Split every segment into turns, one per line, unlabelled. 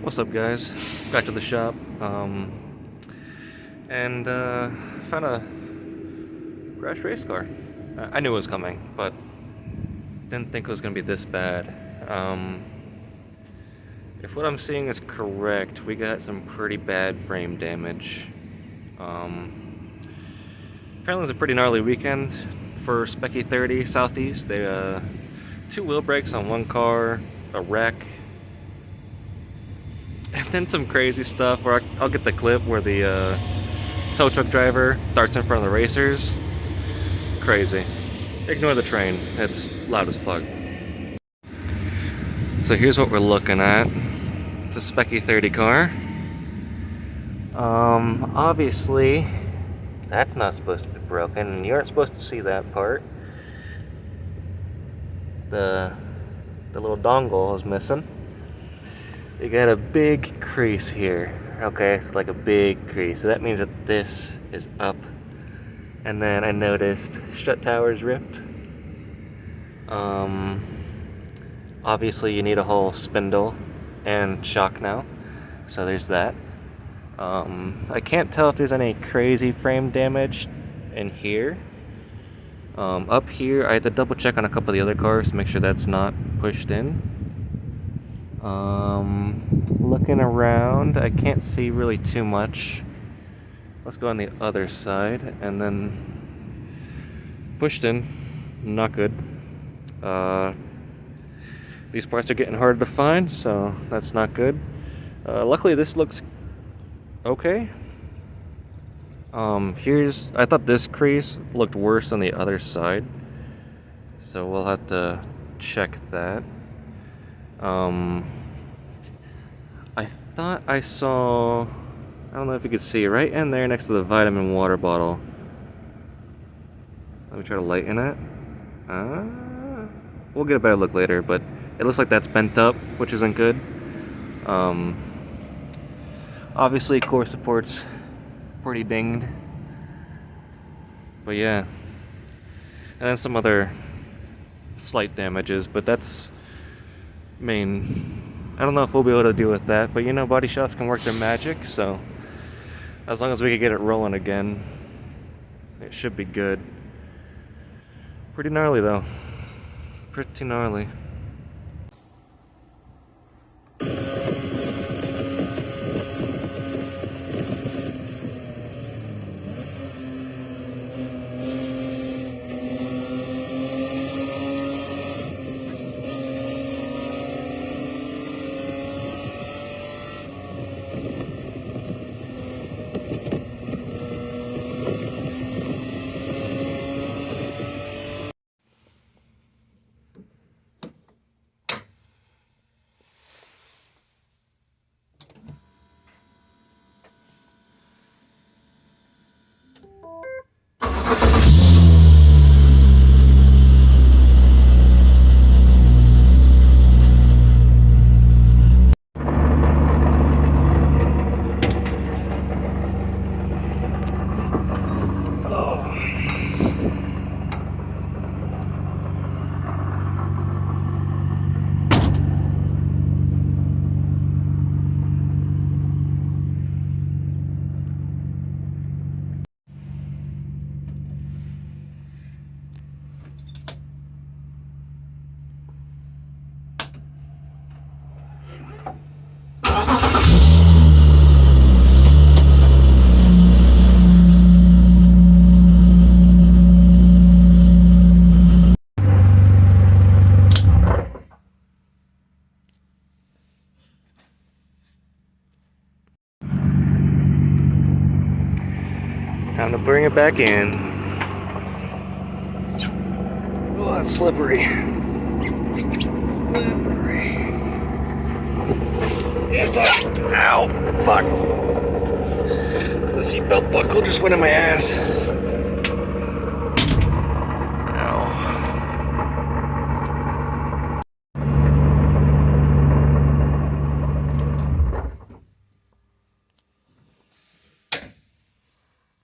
What's up, guys? Back to the shop, and found a crashed race car. I knew it was coming, but didn't think it was gonna be this bad. If what I'm seeing is correct, we got some pretty bad frame damage. Apparently, it was a pretty gnarly weekend for Specky 30 Southeast. They two wheel brakes on one car, a wreck, and then some crazy stuff. Where I'll get the clip where the tow truck driver darts in front of the racers. Crazy. Ignore the train. It's loud as fuck. So here's what we're looking at. It's a Specky 30 car. Obviously, that's not supposed to be broken, and you aren't supposed to see that part. The little dongle is missing. You got a big crease here. Okay, so like a big crease. So that means that this is up. And then I noticed strut tower is ripped. Obviously you need a whole spindle and shock now. So there's that. I can't tell if there's any crazy frame damage in here. Up here, I had to double check on a couple of the other cars to make sure that's not pushed in. Looking around, I can't see really too much. Let's go on the other side, and then pushed in, not good. These parts are getting harder to find, so that's not good. Luckily, this looks okay. I thought this crease looked worse on the other side, so we'll have to check that. I thought I saw, I don't know if you could see, right in there next to the vitamin water bottle. Let me try to lighten it. We'll get a better look later, but it looks like that's bent up, which isn't good. Obviously, core support's pretty dinged. But yeah. And then some other slight damages, but that's I don't know if we'll be able to deal with that, but you know, body shops can work their magic, so as long as we can get it rolling again, it should be good. Pretty gnarly though. Pretty gnarly. Time to bring it back in. Oh, that's slippery. Slippery. It's up. Ow. Fuck. The seatbelt buckle just went in my ass.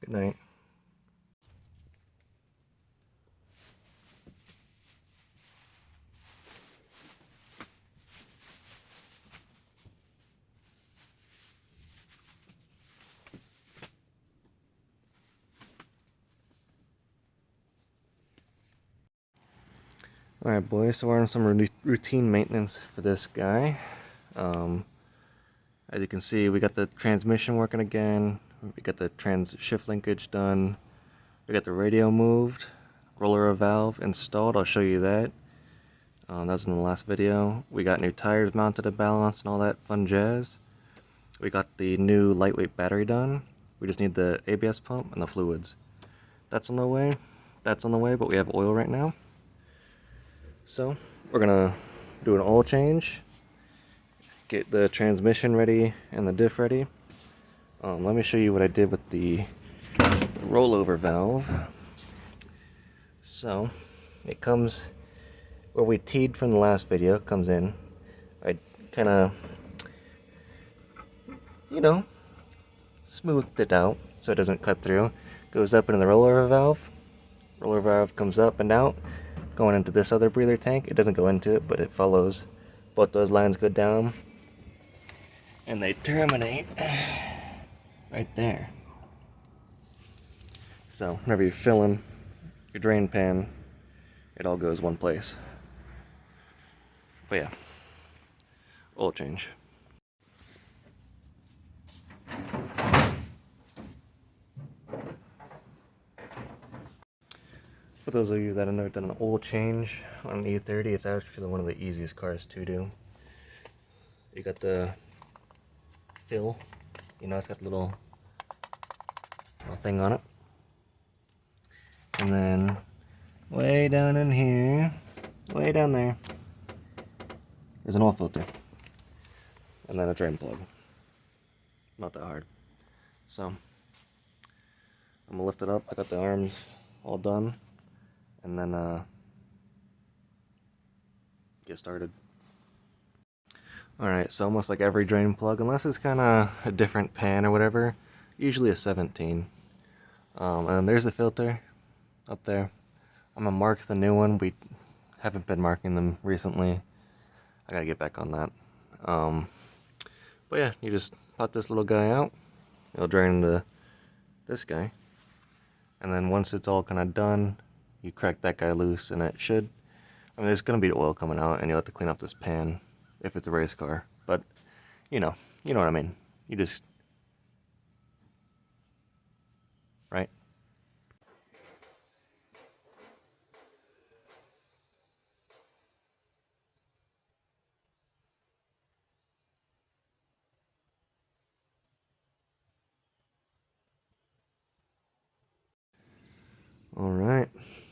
Good night. Alright boys, so we're on some routine maintenance for this guy. As you can see, we got the transmission working again, we got the shift linkage done, we got the radio moved, roller valve installed, I'll show you that. That was in the last video. We got new tires mounted to balance and all that fun jazz. We got the new lightweight battery done. We just need the ABS pump and the fluids. That's on the way, but we have oil right now. So, we're gonna do an oil change, get the transmission ready and the diff ready. Let me show you what I did with the rollover valve. So, it comes where we teed from the last video, it comes in. I kind of, smoothed it out so it doesn't cut through. Goes up into the rollover valve. Roller valve comes up and out, going into this other breather tank. It doesn't go into it, but it follows. Both those lines go down, and they terminate right there. So whenever you're filling your drain pan, it all goes one place. But yeah, oil change. For those of you that have never done an oil change on an E30, it's actually one of the easiest cars to do. You got the fill, it's got the little thing on it. And then way down in here, way down there, there's an oil filter. And then a drain plug. Not that hard. So, I'm gonna lift it up. I got the arms all done. And then get started. Alright, so almost like every drain plug, unless it's kind of a different pan or whatever, usually a 17. And then there's a filter up there. I'm gonna mark the new one. We haven't been marking them recently. I gotta get back on that. But yeah, you just pop this little guy out. It'll drain into this guy. And then once it's all kind of done, you crack that guy loose, and it should. There's gonna be oil coming out, and you'll have to clean up this pan if it's a race car. But you know what I mean. You just right. All right.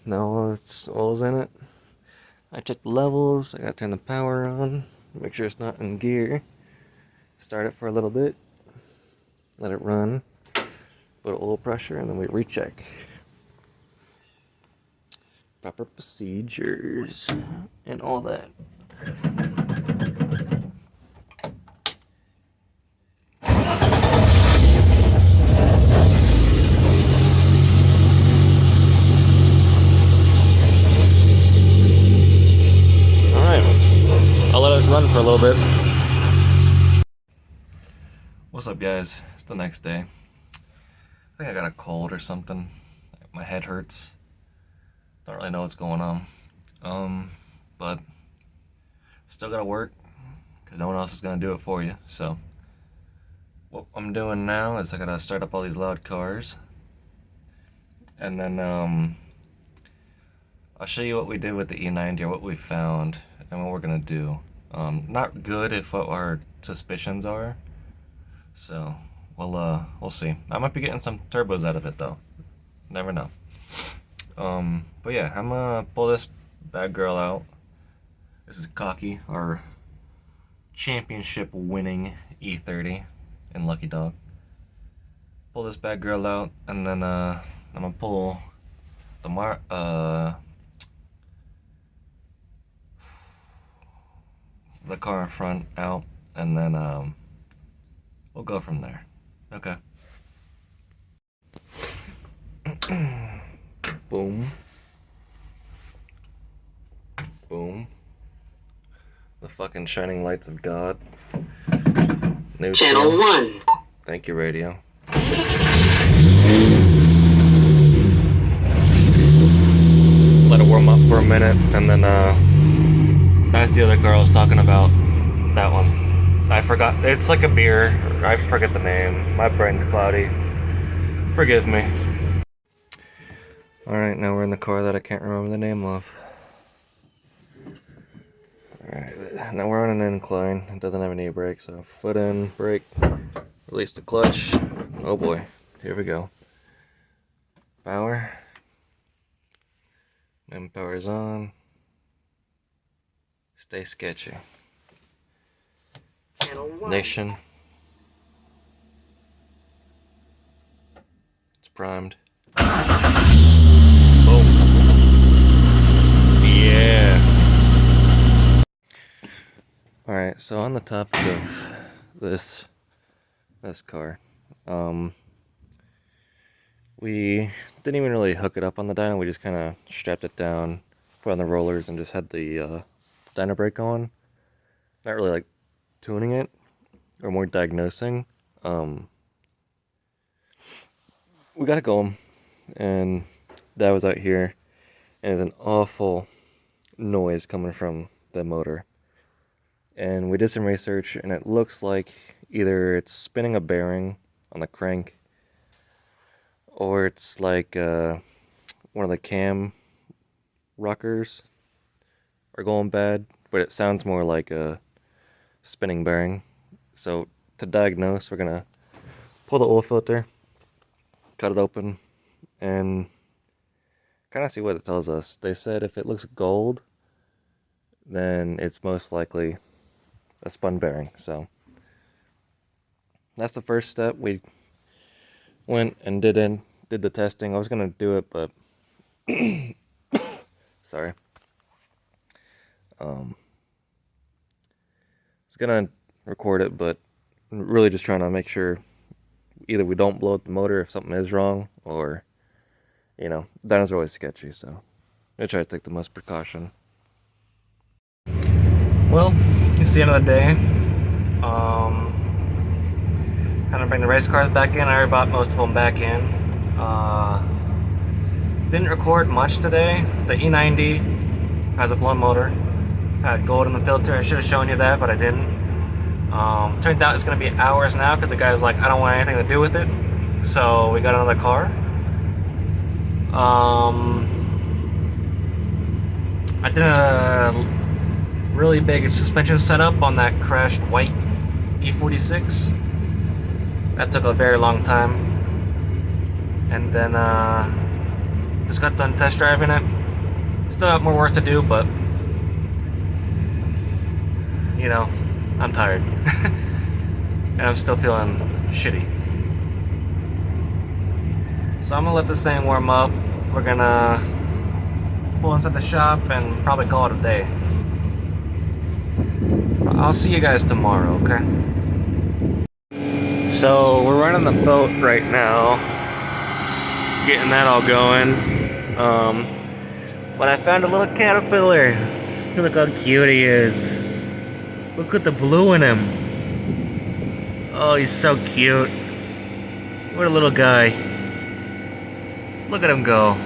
Now it's oil's in it. I checked the levels. I gotta turn the power on, make sure it's not in gear. Start it for a little bit, let it run, put oil pressure, and then we recheck. Proper procedures and all that. I'll let it run for a little bit. What's up, guys? It's the next day. I think I got a cold or something. My head hurts. Don't really know what's going on. But still gotta work because no one else is gonna do it for you. So what I'm doing now is I gotta start up all these loud cars, and then I'll show you what we did with the E90 or what we found and what we're gonna do. Not good if what our suspicions are. So we'll see. I might be getting some turbos out of it though. Never know. But yeah, I'm gonna pull this bad girl out. This is Cocky, our championship winning E30 in Lucky Dog. Pull this bad girl out, and then I'm gonna pull the car in front out, and then we'll go from there. Okay. Boom. Boom. The fucking shining lights of God. New Channel 1. Thank you, radio. Let let it warm up for a minute, and then that's the other car I was talking about. That one. I forgot. It's like a beer. I forget the name. My brain's cloudy. Forgive me. Alright, now we're in the car that I can't remember the name of. Alright, now we're on an incline. It doesn't have any brake, so foot in, brake, release the clutch. Oh boy, here we go. Power. And power's on. Stay sketchy. Nation. It's primed. Boom. Yeah. Alright, so on the topic of this car, we didn't even really hook it up on the dyno. We just kind of strapped it down, put on the rollers, and just had the dyno brake going. Not really like tuning it, or more diagnosing. We got it going, and Dad was out here, and there's an awful noise coming from the motor. And we did some research, and it looks like either it's spinning a bearing on the crank, or it's like one of the cam rockers are going bad, but it sounds more like a spinning bearing. So to diagnose, we're gonna pull the oil filter, cut it open, and kind of see what it tells us. They said if it looks gold, then it's most likely a spun bearing. So that's the first step. We went and did the testing. I was gonna do it, but sorry. I was gonna record it, but really just trying to make sure either we don't blow up the motor if something is wrong, or, you know, dynos are always sketchy, so I try to take the most precaution. Well, it's the end of the day. Kind of bring the race cars back in. I already bought most of them back in. Didn't record much today. The E90 has a blown motor. Had gold in the filter. I should have shown you that, but I didn't. Turns out it's going to be hours now because the guy's like, I don't want anything to do with it. So we got another car. I did a really big suspension setup on that crashed white E46. That took a very long time. And then just got done test driving it. Still have more work to do, but you know, I'm tired. And I'm still feeling shitty. So I'm gonna let this thing warm up. We're gonna pull inside the shop and probably call it a day. I'll see you guys tomorrow, okay? So we're running the boat right now, getting that all going. But I found a little caterpillar. Look how cute he is. Look at the blue in him. Oh, he's so cute. What a little guy. Look at him go.